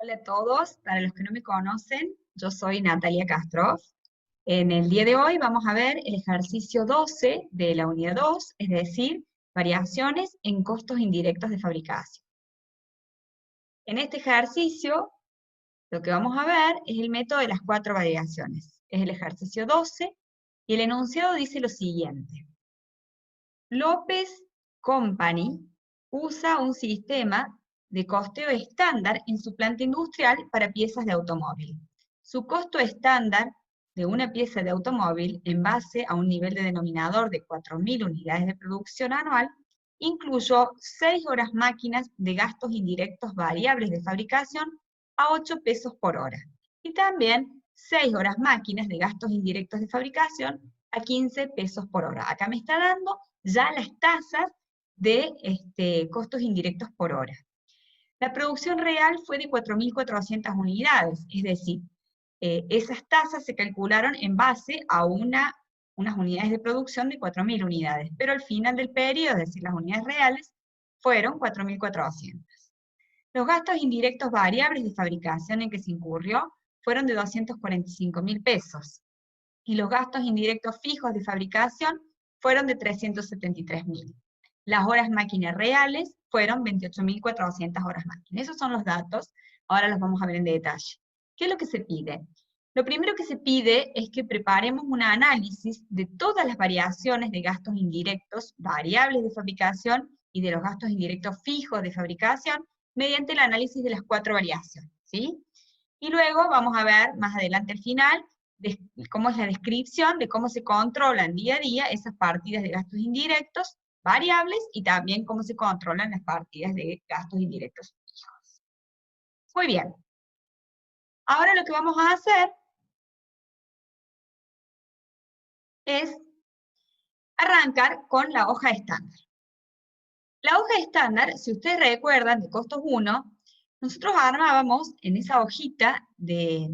Hola a todos, para los que no me conocen, yo soy Natalia Castro. En el día de hoy vamos a ver el ejercicio 12 de la unidad 2, es decir, variaciones en costos indirectos de fabricación. En este ejercicio, lo que vamos a ver es el método de las 4 variaciones. Es el ejercicio 12, y el enunciado dice lo siguiente. López Company usa un sistema de costeo estándar en su planta industrial para piezas de automóvil. Su costo estándar de una pieza de automóvil en base a un nivel de denominador de 4.000 unidades de producción anual incluyó 6 horas máquinas de gastos indirectos variables de fabricación a 8 pesos por hora, y también 6 horas máquinas de gastos indirectos de fabricación a 15 pesos por hora. Acá me está dando ya las tasas de costos indirectos por hora. La producción real fue de 4.400 unidades, es decir, esas tasas se calcularon en base a unas unidades de producción de 4.000 unidades, pero al final del periodo, es decir, las unidades reales, fueron 4.400. Los gastos indirectos variables de fabricación en que se incurrió fueron de 245.000 pesos, y los gastos indirectos fijos de fabricación fueron de 373.000. Las horas máquinas reales fueron 28.400 horas máquinas. Esos son los datos, ahora los vamos a ver en detalle. ¿Qué es lo que se pide? Lo primero que se pide es que preparemos un análisis de todas las variaciones de gastos indirectos, variables de fabricación, y de los gastos indirectos fijos de fabricación, mediante el análisis de las 4 variaciones, ¿sí? Y luego vamos a ver más adelante al final cómo es la descripción de cómo se controlan día a día esas partidas de gastos indirectos variables, y también cómo se controlan las partidas de gastos indirectos fijos. Muy bien. Ahora lo que vamos a hacer es arrancar con la hoja estándar. La hoja estándar, si ustedes recuerdan, de costos 1, nosotros armábamos en esa hojita de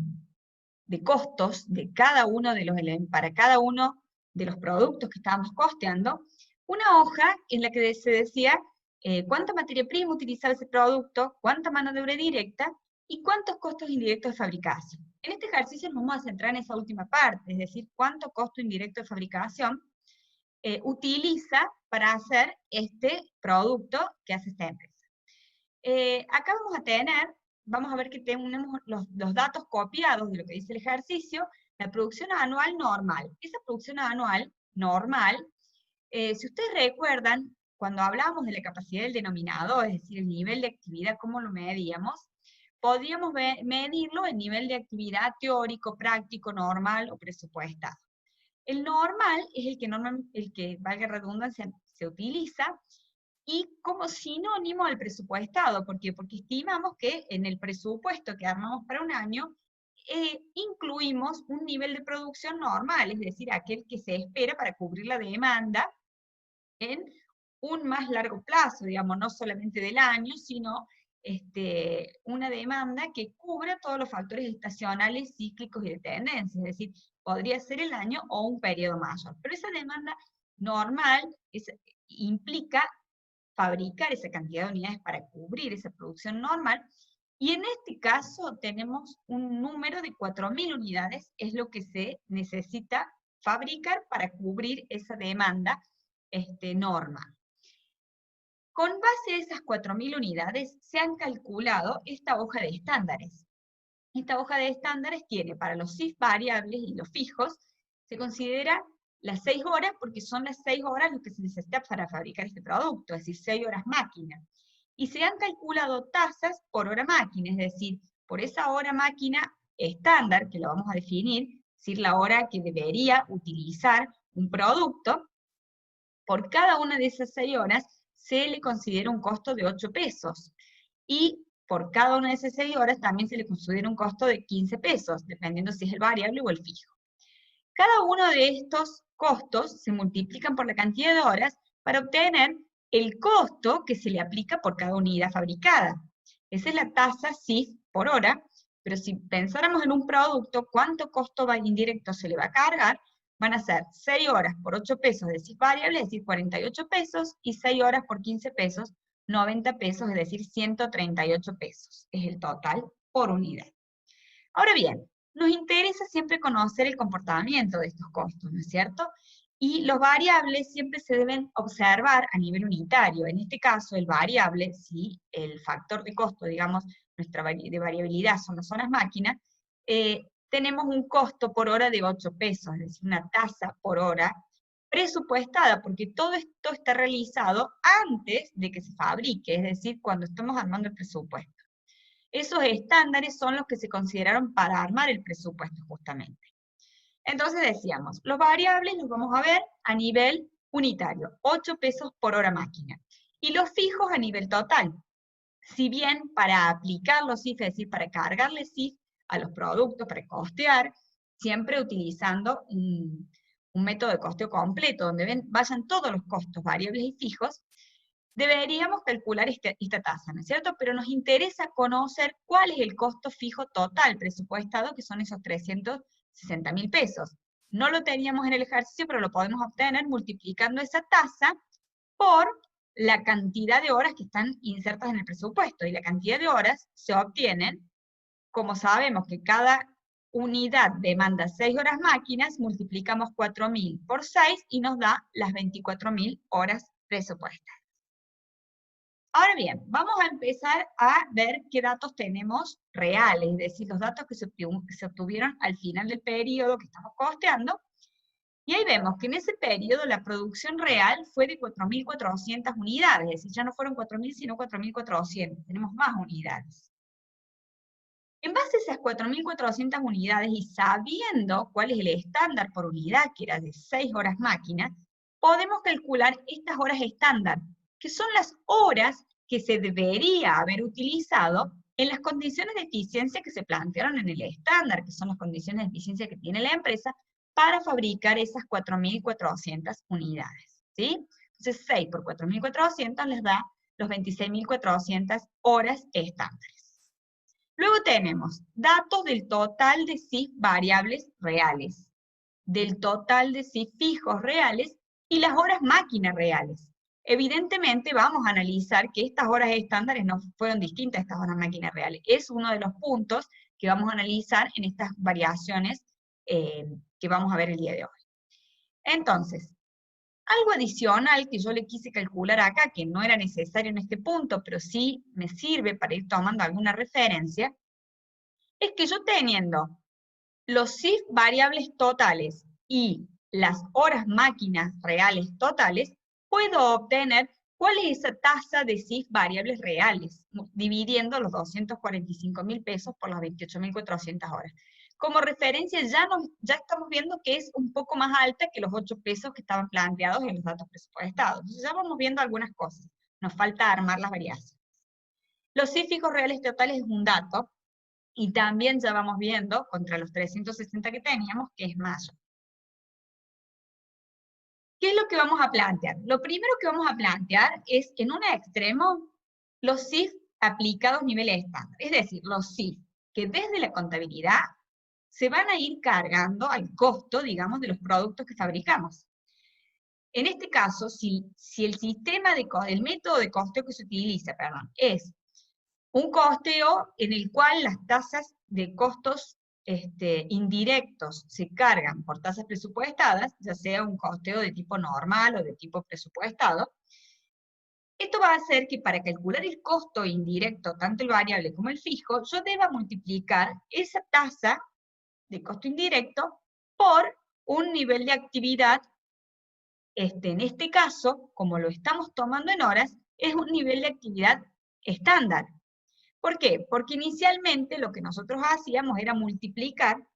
costos de cada uno de los para cada uno de los productos que estábamos costeando, una hoja en la que se decía cuánta materia prima utilizaba ese producto, cuánta mano de obra directa y cuántos costos indirectos de fabricación. En este ejercicio nos vamos a centrar en esa última parte, es decir, cuánto costo indirecto de fabricación utiliza para hacer este producto que hace esta empresa. Acá vamos a ver que tenemos los datos copiados de lo que dice el ejercicio, la producción anual normal. Esa producción anual normal, si ustedes recuerdan, cuando hablábamos de la capacidad del denominador, es decir, el nivel de actividad, ¿cómo lo medíamos? Podíamos medirlo en nivel de actividad teórico, práctico, normal o presupuestado. El normal es el que valga redundancia, se utiliza, y como sinónimo al presupuestado. ¿Por qué? Porque estimamos que en el presupuesto que armamos para un año, incluimos un nivel de producción normal, es decir, aquel que se espera para cubrir la demanda en un más largo plazo, digamos, no solamente del año, sino una demanda que cubra todos los factores estacionales, cíclicos y de tendencia, es decir, podría ser el año o un periodo mayor. Pero esa demanda normal implica fabricar esa cantidad de unidades para cubrir esa producción normal, y en este caso tenemos un número de 4.000 unidades, es lo que se necesita fabricar para cubrir esa demanda normal. Con base a esas 4.000 unidades se han calculado esta hoja de estándares. Esta hoja de estándares tiene para los CIF variables y los fijos, se considera las 6 horas, porque son las 6 horas lo que se necesita para fabricar este producto, es decir, 6 horas máquina. Y se han calculado tasas por hora máquina, es decir, por esa hora máquina estándar, que lo vamos a definir, es decir, la hora que debería utilizar un producto, por cada una de esas 6 horas se le considera un costo de 8 pesos. Y por cada una de esas 6 horas también se le considera un costo de 15 pesos, dependiendo si es el variable o el fijo. Cada uno de estos costos se multiplican por la cantidad de horas para obtener el costo que se le aplica por cada unidad fabricada. Esa es la tasa CIF por hora, pero si pensáramos en un producto, ¿cuánto costo indirecto se le va a cargar? Van a ser 6 horas por 8 pesos de CIF variable, es decir, 48 pesos, y 6 horas por 15 pesos, 90 pesos, es decir, 138 pesos. Es el total por unidad. Ahora bien, nos interesa siempre conocer el comportamiento de estos costos, ¿no es cierto? Y los variables siempre se deben observar a nivel unitario. En este caso, el variable, si el factor de costo, digamos, nuestra de variabilidad son las zonas máquinas, tenemos un costo por hora de 8 pesos, es decir, una tasa por hora presupuestada, porque todo esto está realizado antes de que se fabrique, es decir, cuando estamos armando el presupuesto. Esos estándares son los que se consideraron para armar el presupuesto justamente. Entonces decíamos, los variables los vamos a ver a nivel unitario, 8 pesos por hora máquina. Y los fijos a nivel total. Si bien para aplicar los CIF, es decir, para cargarle CIF a los productos, para costear, siempre utilizando un método de costeo completo, donde vayan todos los costos variables y fijos, deberíamos calcular esta tasa, ¿no es cierto? Pero nos interesa conocer cuál es el costo fijo total presupuestado, que son esos 360.000 pesos. No lo teníamos en el ejercicio, pero lo podemos obtener multiplicando esa tasa por la cantidad de horas que están insertas en el presupuesto. Y la cantidad de horas se obtienen, como sabemos que cada unidad demanda 6 horas máquinas, multiplicamos 4.000 por 6 y nos da las 24.000 horas presupuestas. Ahora bien, vamos a empezar a ver qué datos tenemos reales, es decir, los datos que se obtuvieron al final del periodo que estamos costeando, y ahí vemos que en ese periodo la producción real fue de 4.400 unidades, es decir, ya no fueron 4.000 sino 4.400, tenemos más unidades. En base a esas 4.400 unidades y sabiendo cuál es el estándar por unidad, que era de 6 horas máquina, podemos calcular estas horas estándar, que son las horas que se debería haber utilizado en las condiciones de eficiencia que se plantearon en el estándar, que son las condiciones de eficiencia que tiene la empresa, para fabricar esas 4.400 unidades, ¿sí? Entonces 6 por 4.400 les da los 26.400 horas estándares. Luego tenemos datos del total de CIF variables reales, del total de CIF fijos reales y las horas máquinas reales. Evidentemente vamos a analizar que estas horas estándares no fueron distintas a estas horas máquinas reales. Es uno de los puntos que vamos a analizar en estas variaciones que vamos a ver el día de hoy. Entonces, algo adicional que yo le quise calcular acá, que no era necesario en este punto, pero sí me sirve para ir tomando alguna referencia, es que yo teniendo los CIF variables totales y las horas máquinas reales totales, puedo obtener cuál es esa tasa de CIF variables reales, dividiendo los 245.000 pesos por las 28.400 horas. Como referencia ya estamos viendo que es un poco más alta que los 8 pesos que estaban planteados en los datos presupuestados. Entonces ya vamos viendo algunas cosas. Nos falta armar las variaciones. Los CIF fijos reales totales es un dato, y también ya vamos viendo, contra los 360 que teníamos, que es mayor. ¿Qué es lo que vamos a plantear? Lo primero que vamos a plantear es, en un extremo, los CIF aplicados nivel estándar. Es decir, los CIF que desde la contabilidad se van a ir cargando al costo, digamos, de los productos que fabricamos. En este caso, si el sistema el método de costeo que se utiliza, es un costeo en el cual las tasas de costos indirectos se cargan por tasas presupuestadas, ya sea un costeo de tipo normal o de tipo presupuestado. Esto va a hacer que para calcular el costo indirecto, tanto el variable como el fijo, yo deba multiplicar esa tasa de costo indirecto por un nivel de actividad, en este caso, como lo estamos tomando en horas, es un nivel de actividad estándar. ¿Por qué? Porque inicialmente lo que nosotros hacíamos era multiplicar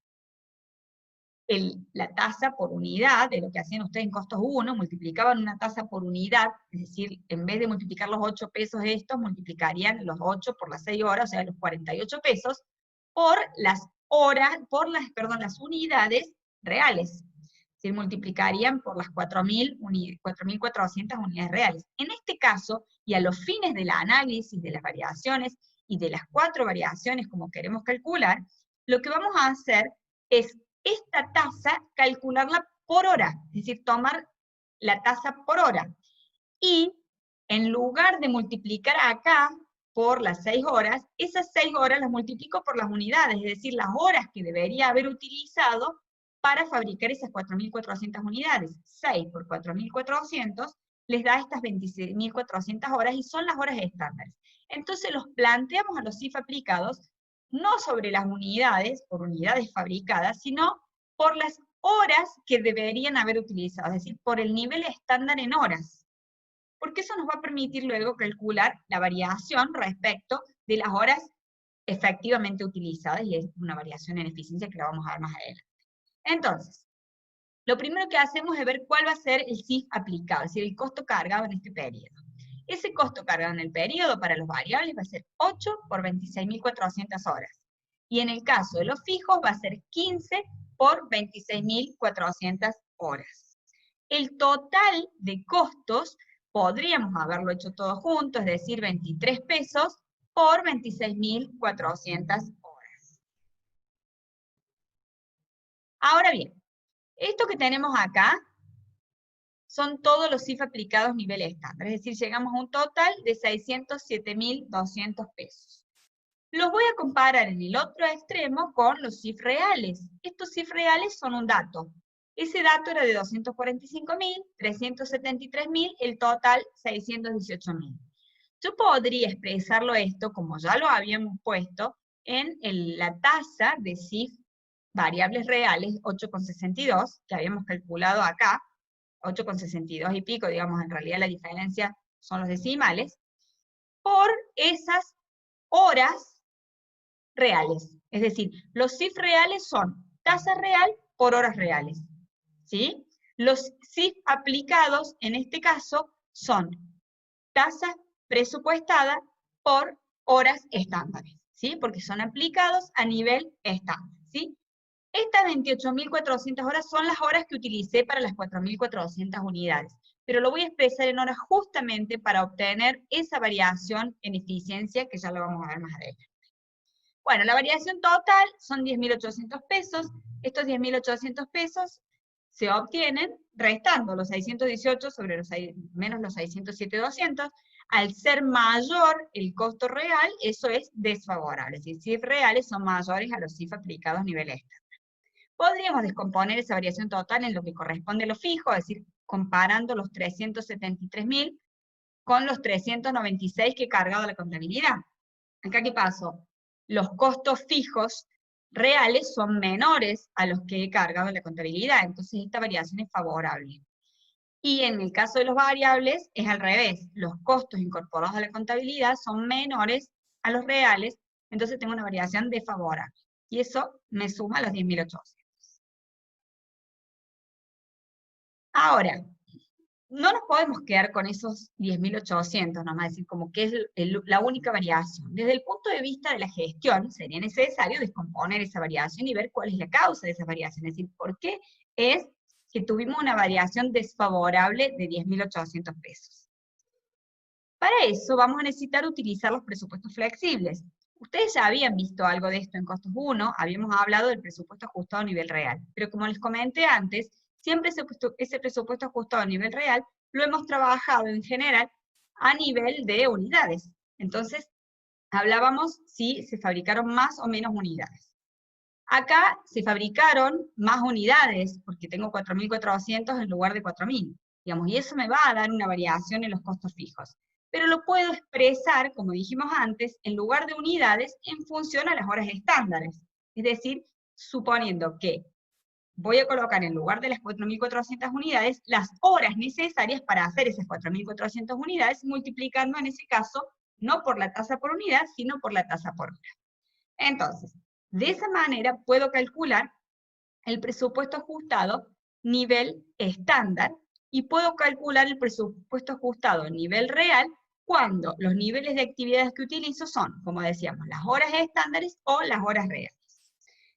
la tasa por unidad, de lo que hacían ustedes en costos 1, multiplicaban una tasa por unidad, es decir, en vez de multiplicar los 8 pesos estos, multiplicarían los 8 por las 6 horas, o sea, los 48 pesos, por las horas, las unidades reales. Es decir, multiplicarían por las 4.400 unidades reales. En este caso, y a los fines del análisis de las variaciones, y de las 4 variaciones como queremos calcular, lo que vamos a hacer es esta tasa calcularla por hora, es decir, tomar la tasa por hora. Y en lugar de multiplicar acá por las 6 horas, esas 6 horas las multiplico por las unidades, es decir, las horas que debería haber utilizado para fabricar esas 4.400 unidades. 6 por 4.400 les da estas 26.400 horas y son las horas estándares. Entonces los planteamos a los CIF aplicados no sobre las unidades, por unidades fabricadas, sino por las horas que deberían haber utilizado, es decir, por el nivel estándar en horas. Porque eso nos va a permitir luego calcular la variación respecto de las horas efectivamente utilizadas, y es una variación en eficiencia que la vamos a ver más adelante. Entonces, lo primero que hacemos es ver cuál va a ser el CIF aplicado, es decir, el costo cargado en este periodo. Ese costo cargado en el periodo para los variables va a ser 8 por 26.400 horas. Y en el caso de los fijos va a ser 15 por 26.400 horas. El total de costos podríamos haberlo hecho todo junto, es decir, 23 pesos por 26.400 horas. Ahora bien, esto que tenemos acá son todos los CIF aplicados nivel estándar, es decir, llegamos a un total de 607.200 pesos. Los voy a comparar en el otro extremo con los CIF reales. Estos CIF reales son un dato. Ese dato era de 245.000, 373.000, el total 618.000. Yo podría expresarlo esto, como ya lo habíamos puesto, en la tasa de CIF variables reales, 8,62, que habíamos calculado acá, 8,62 y pico, digamos, en realidad la diferencia son los decimales, por esas horas reales. Es decir, los CIF reales son tasa real por horas reales. ¿Sí? Los CIF aplicados, en este caso, son tasa presupuestada por horas estándares, ¿sí? Porque son aplicados a nivel estándar, ¿sí? Estas 28.400 horas son las horas que utilicé para las 4.400 unidades, pero lo voy a expresar en horas justamente para obtener esa variación en eficiencia que ya lo vamos a ver más adelante. Bueno, la variación total son 10.800 pesos. Estos 10.800 pesos se obtienen restando los 618 sobre menos los 607.200. Al ser mayor el costo real, eso es desfavorable. Es decir, CIF reales son mayores a los CIF aplicados a nivel estándar. Podríamos descomponer esa variación total en lo que corresponde a lo fijo, es decir, comparando los 373.000 con los 396 que he cargado a la contabilidad. Acá, ¿qué pasó? Los costos fijos reales son menores a los que he cargado en la contabilidad, entonces esta variación es favorable. Y en el caso de los variables, es al revés, los costos incorporados a la contabilidad son menores a los reales, entonces tengo una variación desfavorable. Y eso me suma a los 10.800. Ahora, no nos podemos quedar con esos 10.800, nomás decir como que es la única variación. Desde el punto de vista de la gestión, sería necesario descomponer esa variación y ver cuál es la causa de esa variación, es decir, por qué es que tuvimos una variación desfavorable de 10.800 pesos. Para eso vamos a necesitar utilizar los presupuestos flexibles. Ustedes ya habían visto algo de esto en costos 1, habíamos hablado del presupuesto ajustado a nivel real, pero como les comenté antes, siempre ese presupuesto ajustado a nivel real lo hemos trabajado en general a nivel de unidades. Entonces, hablábamos si se fabricaron más o menos unidades. Acá se fabricaron más unidades, porque tengo 4.400 en lugar de 4.000, digamos, y eso me va a dar una variación en los costos fijos. Pero lo puedo expresar, como dijimos antes, en lugar de unidades, en función a las horas estándares. Es decir, suponiendo que voy a colocar en lugar de las 4.400 unidades, las horas necesarias para hacer esas 4.400 unidades, multiplicando en ese caso, no por la tasa por unidad, sino por la tasa por hora. Entonces, de esa manera puedo calcular el presupuesto ajustado nivel estándar, y puedo calcular el presupuesto ajustado nivel real cuando los niveles de actividades que utilizo son, como decíamos, las horas estándares o las horas reales.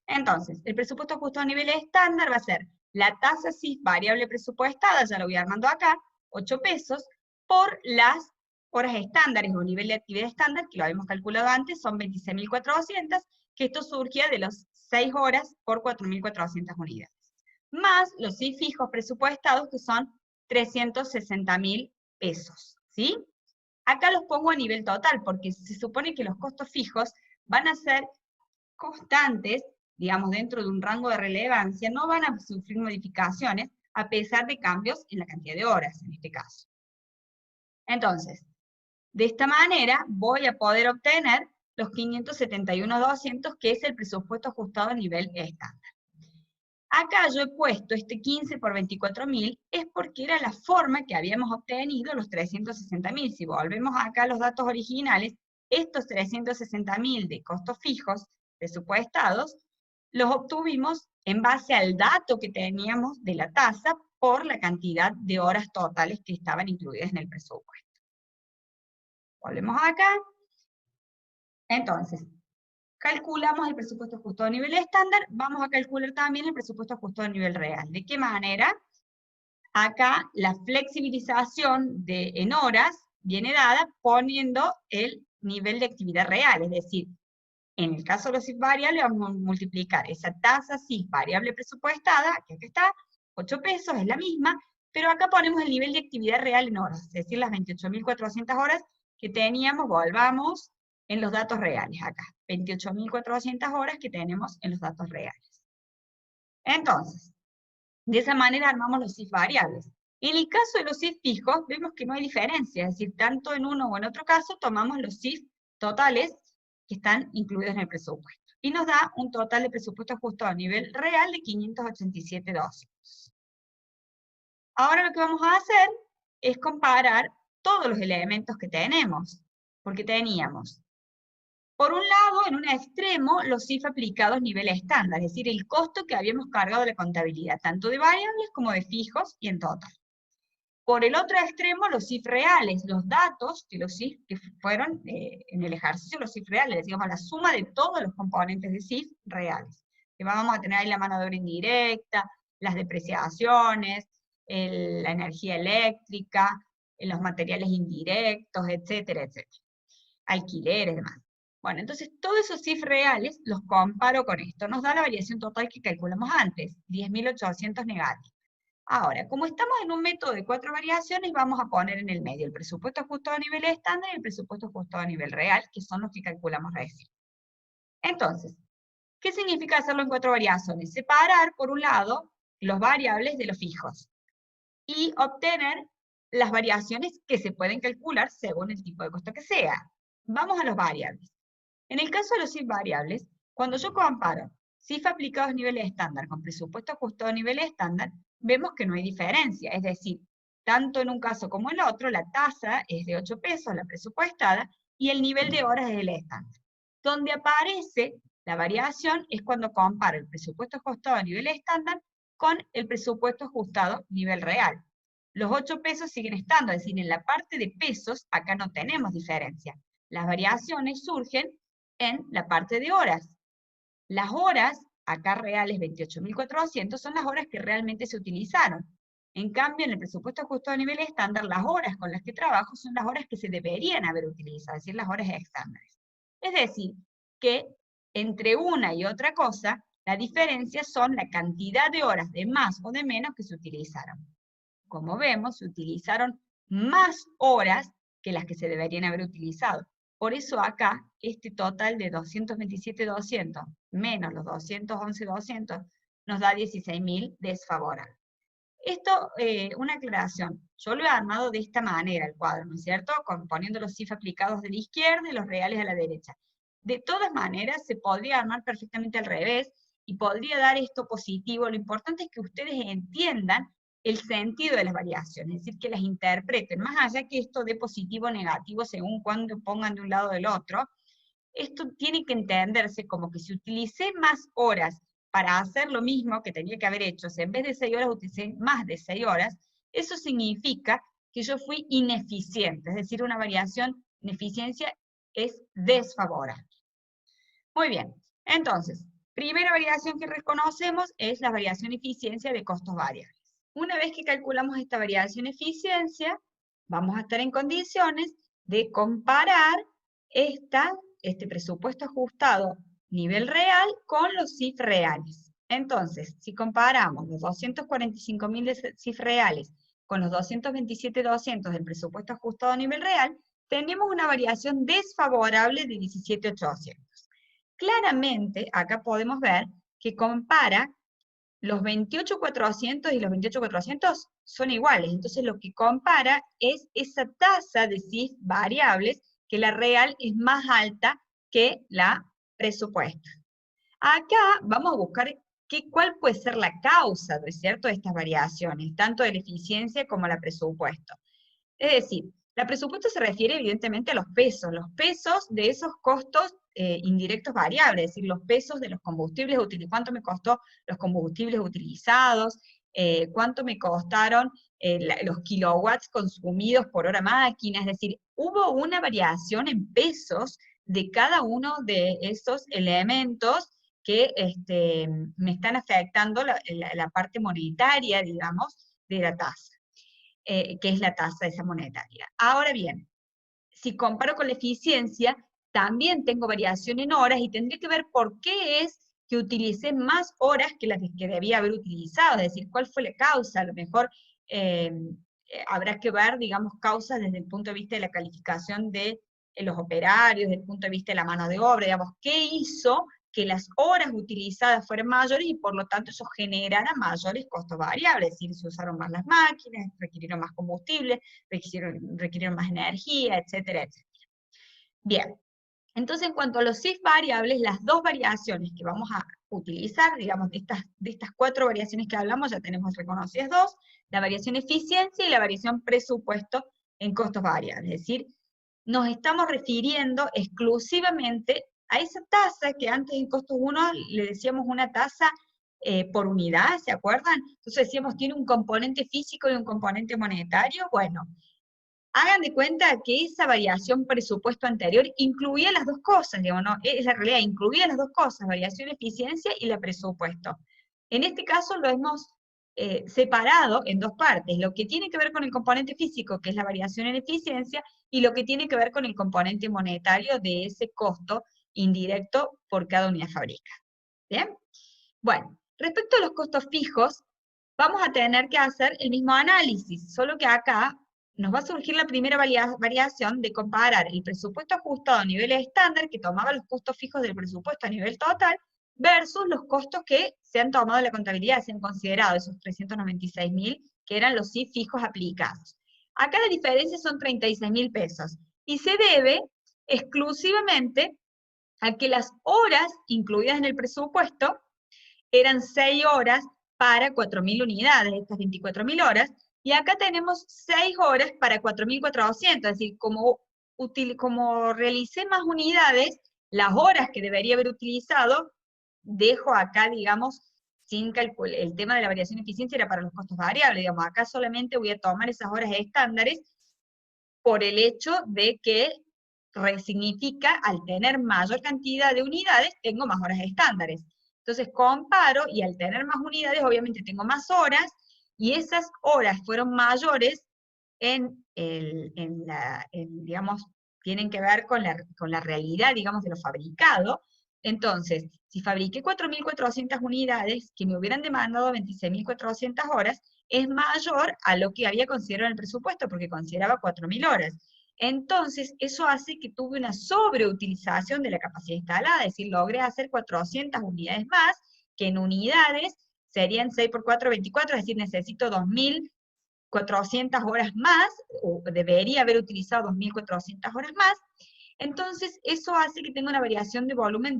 Entonces, el presupuesto ajustado a nivel estándar va a ser la tasa CIF variable presupuestada, ya lo voy armando acá, 8 pesos, por las horas estándares o nivel de actividad estándar, que lo habíamos calculado antes, son 26.400, que esto surgía de los 6 horas por 4.400 unidades. Más los CIF fijos presupuestados, que son 360.000 pesos, ¿sí? Acá los pongo a nivel total, porque se supone que los costos fijos van a ser constantes, digamos, dentro de un rango de relevancia, no van a sufrir modificaciones, a pesar de cambios en la cantidad de horas, en este caso. Entonces, de esta manera voy a poder obtener los 571.200, que es el presupuesto ajustado a nivel estándar. Acá yo he puesto este 15 por 24.000, es porque era la forma que habíamos obtenido los 360.000. Si volvemos acá a los datos originales, estos 360.000 de costos fijos presupuestados, los obtuvimos en base al dato que teníamos de la tasa por la cantidad de horas totales que estaban incluidas en el presupuesto. Volvemos acá. Entonces, calculamos el presupuesto ajustado a nivel estándar, vamos a calcular también el presupuesto ajustado a nivel real. ¿De qué manera? Acá la flexibilización en horas viene dada poniendo el nivel de actividad real, es decir, en el caso de los CIF variables vamos a multiplicar esa tasa CIF variable presupuestada, que aquí está, 8 pesos, es la misma, pero acá ponemos el nivel de actividad real en horas, es decir, las 28.400 horas que teníamos, volvamos en los datos reales acá, 28.400 horas que tenemos en los datos reales. Entonces, de esa manera armamos los CIF variables. En el caso de los CIF fijos, vemos que no hay diferencia, es decir, tanto en uno o en otro caso, tomamos los CIF totales que están incluidos en el presupuesto. Y nos da un total de presupuesto ajustado a nivel real de 587.200. Ahora lo que vamos a hacer es comparar todos los elementos que tenemos, porque teníamos, por un lado, en un extremo, los CIF aplicados nivel estándar, es decir, el costo que habíamos cargado de la contabilidad, tanto de variables como de fijos y en total. Por el otro extremo, los CIF reales, los datos de los CIF que fueron en el ejercicio, los CIF reales, digamos, la suma de todos los componentes de CIF reales. Que vamos a tener ahí la mano de obra indirecta, las depreciaciones, la energía eléctrica, los materiales indirectos, etcétera, etcétera. Alquileres, demás. Bueno, entonces todos esos CIF reales los comparo con esto. Nos da la variación total que calculamos antes, 10.800 negativos. Ahora, como estamos en un método de 4 variaciones, vamos a poner en el medio el presupuesto ajustado a nivel estándar y el presupuesto ajustado a nivel real, que son los que calculamos recién. Entonces, ¿qué significa hacerlo en 4 variaciones? Separar, por un lado, los variables de los fijos, y obtener las variaciones que se pueden calcular según el tipo de costo que sea. Vamos a los variables. En el caso de los CIF variables, cuando yo comparo CIF aplicados a nivel estándar con presupuesto ajustado a nivel estándar, vemos que no hay diferencia, es decir, tanto en un caso como en el otro, la tasa es de 8 pesos, la presupuestada, y el nivel de horas es el estándar. Donde aparece la variación es cuando comparo el presupuesto ajustado a nivel estándar con el presupuesto ajustado a nivel real. Los 8 pesos siguen estando, es decir, en la parte de pesos, acá no tenemos diferencia. Las variaciones surgen en la parte de horas. Las horas, acá reales 28.400, son las horas que realmente se utilizaron. En cambio, en el presupuesto ajustado a nivel estándar, las horas con las que trabajo son las horas que se deberían haber utilizado, es decir, las horas estándares. Es decir, que entre una y otra cosa, la diferencia son la cantidad de horas de más o de menos que se utilizaron. Como vemos, se utilizaron más horas que las que se deberían haber utilizado. Por eso acá, este total de 227.200 menos los 211.200 nos da 16.000 desfavorables. Esto, una aclaración, yo lo he armado de esta manera el cuadro, ¿no es cierto? Poniendo los CIF aplicados de la izquierda y los reales a la derecha. De todas maneras, se podría armar perfectamente al revés, y podría dar esto positivo. Lo importante es que ustedes entiendan el sentido de las variaciones, es decir, que las interpreten, más allá que esto dé positivo o negativo según cuando pongan de un lado o del otro. Esto tiene que entenderse como que si utilicé más horas para hacer lo mismo que tenía que haber hecho, o sea, en vez de 6 horas utilicé más de 6 horas, eso significa que yo fui ineficiente, es decir, una variación en eficiencia es desfavorable. Muy bien, entonces, primera variación que reconocemos es la variación eficiencia de costos variables. Una vez que calculamos esta variación eficiencia, vamos a estar en condiciones de comparar este presupuesto ajustado nivel real con los CIF reales. Entonces, si comparamos los 245.000 de CIF reales con los 227.200 del presupuesto ajustado a nivel real, tenemos una variación desfavorable de 17.800. Claramente, acá podemos ver que compara los 28.400 y los 28.400 son iguales, entonces lo que compara es esa tasa de CIF variables, que la real es más alta que la presupuesta. Acá vamos a buscar cuál puede ser la causa, ¿no es cierto?, de estas variaciones, tanto de la eficiencia como la presupuesto. Es decir, la presupuesto se refiere evidentemente a los pesos de esos costos indirectos variables, es decir, los pesos de los combustibles, cuánto me costó los combustibles utilizados, cuánto me costaron los kilowatts consumidos por hora máquina, es decir, hubo una variación en pesos de cada uno de esos elementos que me están afectando la parte monetaria, digamos, de la tasa. Que es la tasa esa monetaria. Ahora bien, si comparo con la eficiencia, también tengo variación en horas y tendría que ver por qué es que utilicé más horas que las que debía haber utilizado, es decir, cuál fue la causa. A lo mejor habrá que ver, digamos, causas desde el punto de vista de la calificación de los operarios, desde el punto de vista de la mano de obra, digamos, qué hizo que las horas utilizadas fueran mayores y por lo tanto eso generara mayores costos variables, es decir, se usaron más las máquinas, requirieron más combustible, requirieron más energía, etcétera, etcétera. Bien, entonces en cuanto a los CIF variables, las dos variaciones que vamos a utilizar, digamos, de estas cuatro variaciones que hablamos, ya tenemos reconocidas dos, la variación eficiencia y la variación presupuesto en costos variables, es decir, nos estamos refiriendo exclusivamente a esa tasa que antes en costos 1 le decíamos una tasa por unidad, ¿se acuerdan? Entonces decíamos, tiene un componente físico y un componente monetario. Bueno, hagan de cuenta que esa variación presupuesto anterior incluía las dos cosas, digamos, ¿no? Es la realidad, incluía las dos cosas, variación eficiencia y la presupuesto. En este caso lo hemos separado en dos partes, lo que tiene que ver con el componente físico, que es la variación en eficiencia, y lo que tiene que ver con el componente monetario de ese costo indirecto por cada unidad fábrica. ¿Bien? Bueno, respecto a los costos fijos, vamos a tener que hacer el mismo análisis, solo que acá nos va a surgir la primera variación de comparar el presupuesto ajustado a nivel estándar, que tomaba los costos fijos del presupuesto a nivel total, versus los costos que se han tomado en la contabilidad, se han considerado esos 396.000, que eran los CIF fijos aplicados. Acá la diferencia son 36.000 pesos, y se debe exclusivamente a que las horas incluidas en el presupuesto eran 6 horas para 4.000 unidades, estas 24.000 horas, y acá tenemos 6 horas para 4.400, es decir, como realicé más unidades, las horas que debería haber utilizado, dejo acá, digamos, sin calcular, el tema de la variación de eficiencia era para los costos variables, digamos, acá solamente voy a tomar esas horas estándares por el hecho de que significa, al tener mayor cantidad de unidades, tengo más horas estándares. Entonces comparo, y al tener más unidades, obviamente tengo más horas, y esas horas fueron mayores digamos, tienen que ver con la realidad, digamos, de lo fabricado. Entonces, si fabriqué 4.400 unidades, que me hubieran demandado 26.400 horas, es mayor a lo que había considerado en el presupuesto, porque consideraba 4.000 horas. Entonces, eso hace que tuve una sobreutilización de la capacidad instalada, es decir, logré hacer 400 unidades más, que en unidades serían 6 por 4, 24, es decir, necesito 2.400 horas más, o debería haber utilizado 2.400 horas más. Entonces, eso hace que tenga una variación de volumen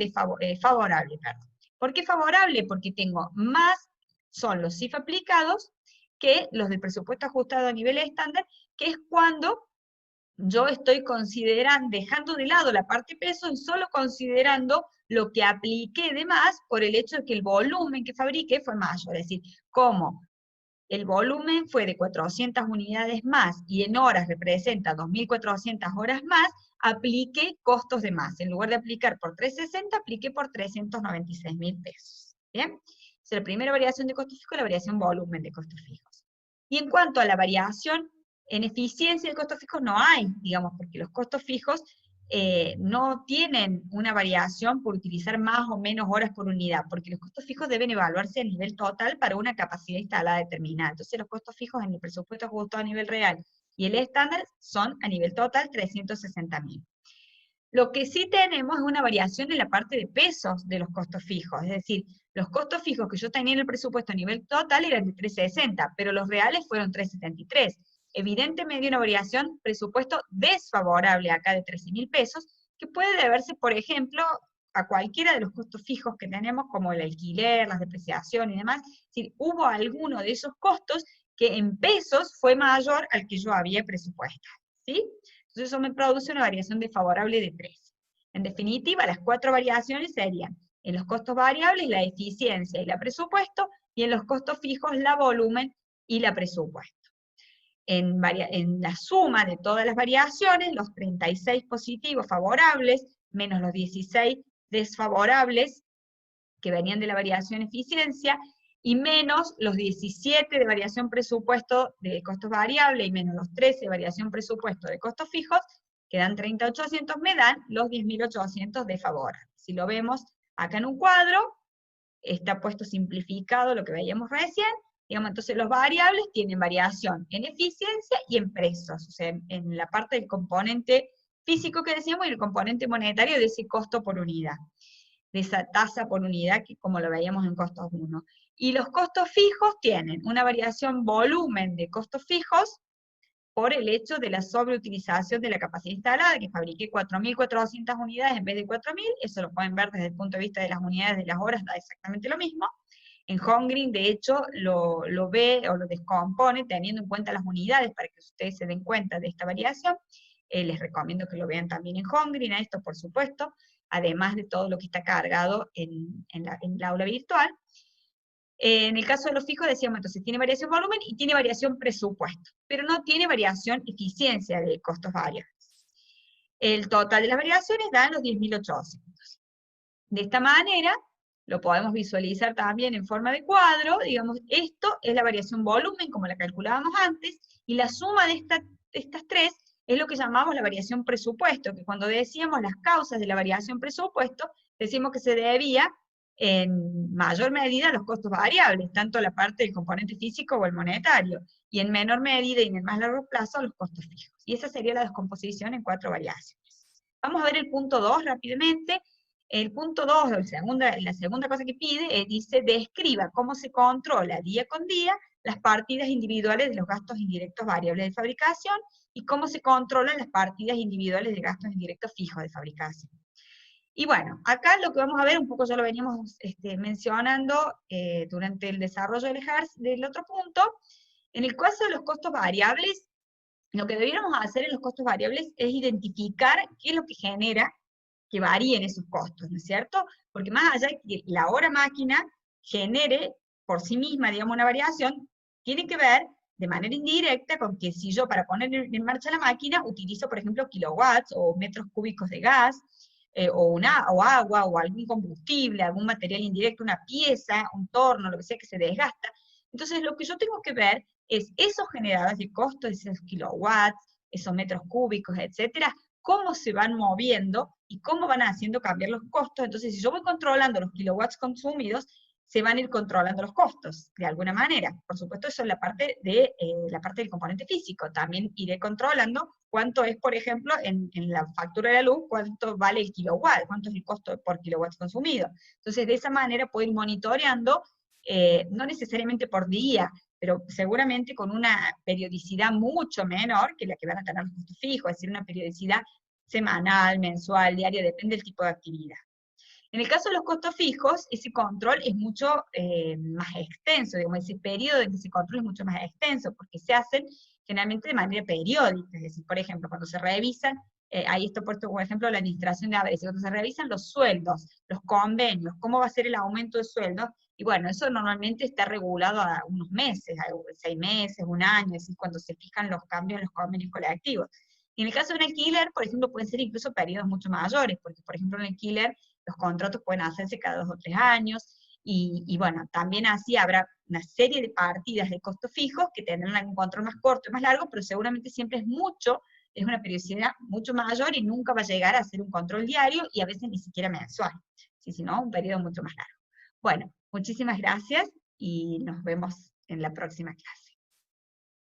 favorable. Perdón. ¿Por qué favorable? Porque tengo más, son los CIF aplicados, que los del presupuesto ajustado a nivel estándar, que es cuando yo estoy dejando de lado la parte peso y solo considerando lo que apliqué de más por el hecho de que el volumen que fabriqué fue mayor. Es decir, como el volumen fue de 400 unidades más y en horas representa 2.400 horas más, apliqué costos de más. En lugar de aplicar por 360, apliqué por 396.000 pesos. ¿Bien? Esa es la primera variación de costos fijos, la variación volumen de costos fijos. Y en cuanto a la variación en eficiencia de costos fijos, no hay, digamos, porque los costos fijos no tienen una variación por utilizar más o menos horas por unidad, porque los costos fijos deben evaluarse a nivel total para una capacidad instalada determinada. Entonces los costos fijos en el presupuesto ajustado a nivel real y el estándar son a nivel total 360.000. Lo que sí tenemos es una variación en la parte de pesos de los costos fijos, es decir, los costos fijos que yo tenía en el presupuesto a nivel total eran de 360, pero los reales fueron 373. Evidentemente una variación presupuesto desfavorable acá de 13.000 pesos, que puede deberse, por ejemplo, a cualquiera de los costos fijos que tenemos, como el alquiler, las depreciaciones y demás. Es decir, hubo alguno de esos costos que en pesos fue mayor al que yo había presupuestado, ¿sí? Entonces eso me produce una variación desfavorable de 3. En definitiva, las 4 variaciones serían en los costos variables la eficiencia y la presupuesto, y en los costos fijos la volumen y la presupuesto. En la suma de todas las variaciones, los 36 positivos favorables, menos los 16 desfavorables, que venían de la variación eficiencia, y menos los 17 de variación presupuesto de costos variables, y menos los 13 de variación presupuesto de costos fijos, que dan 30.800, me dan los 10.800 de favor. Si lo vemos acá en un cuadro, está puesto simplificado lo que veíamos recién, digamos, entonces los variables tienen variación en eficiencia y en pesos, o sea, en la parte del componente físico que decíamos y el componente monetario de ese costo por unidad, de esa tasa por unidad, que como lo veíamos en costos 1. Y los costos fijos tienen una variación volumen de costos fijos por el hecho de la sobreutilización de la capacidad instalada, que fabriqué 4.400 unidades en vez de 4.000, eso lo pueden ver desde el punto de vista de las unidades de las horas, da exactamente lo mismo. En Hongrin, de hecho, lo ve o lo descompone teniendo en cuenta las unidades para que ustedes se den cuenta de esta variación. Les recomiendo que lo vean también en Hongrin, a esto por supuesto, además de todo lo que está cargado en el aula virtual. En el caso de los fijos decíamos, entonces tiene variación volumen y tiene variación presupuesto, pero no tiene variación eficiencia de costos variables. El total de las variaciones dan los 10.800. De esta manera, lo podemos visualizar también en forma de cuadro, digamos, esto es la variación volumen, como la calculábamos antes, y la suma de estas tres es lo que llamamos la variación presupuesto, que cuando decíamos las causas de la variación presupuesto, decimos que se debía en mayor medida a los costos variables, tanto la parte del componente físico o el monetario, y en menor medida y en el más largo plazo a los costos fijos. Y esa sería la descomposición en 4 variaciones. Vamos a ver el punto 2 rápidamente. El punto 2, la segunda cosa que pide, dice, describa cómo se controla día con día las partidas individuales de los gastos indirectos variables de fabricación y cómo se controlan las partidas individuales de gastos indirectos fijos de fabricación. Y bueno, acá lo que vamos a ver, un poco ya lo veníamos mencionando durante el desarrollo del otro punto, en el caso de los costos variables, lo que debiéramos hacer en los costos variables es identificar qué es lo que genera que varíen esos costos, ¿no es cierto? Porque más allá de que la hora máquina genere por sí misma, digamos, una variación, tiene que ver de manera indirecta con que si yo para poner en marcha la máquina utilizo, por ejemplo, kilowatts o metros cúbicos de gas, o agua, o algún combustible, algún material indirecto, una pieza, un torno, lo que sea que se desgasta. Entonces lo que yo tengo que ver es esos generadores de costos, esos kilowatts, esos metros cúbicos, etcétera, cómo se van moviendo y cómo van haciendo cambiar los costos. Entonces, si yo voy controlando los kilowatts consumidos, se van a ir controlando los costos, de alguna manera. Por supuesto, eso es la parte del componente físico. También iré controlando cuánto es, por ejemplo, en la factura de la luz, cuánto vale el kilowatt, cuánto es el costo por kilowatt consumido. Entonces, de esa manera puedo ir monitoreando, no necesariamente por día, pero seguramente con una periodicidad mucho menor que la que van a tener los costos fijos, es decir, una periodicidad semanal, mensual, diaria, depende del tipo de actividad. En el caso de los costos fijos, ese control es mucho más extenso, digamos, ese periodo en que se controla es mucho más extenso, porque se hacen generalmente de manera periódica, es decir, por ejemplo, cuando se revisan, ahí está puesto como ejemplo la administración de ABS, cuando se revisan los sueldos, los convenios, cómo va a ser el aumento de sueldos, y bueno, eso normalmente está regulado a unos meses, a 6 meses, un año, es decir, cuando se fijan los cambios en los convenios colectivos. Y en el caso de un alquiler, por ejemplo, pueden ser incluso periodos mucho mayores, porque por ejemplo en el alquiler los contratos pueden hacerse cada 2 o 3 años, y bueno, también así habrá una serie de partidas de costos fijos que tendrán un control más corto y más largo, pero seguramente siempre es una periodicidad mucho mayor y nunca va a llegar a ser un control diario y a veces ni siquiera mensual, sino un periodo mucho más largo. Bueno, muchísimas gracias y nos vemos en la próxima clase.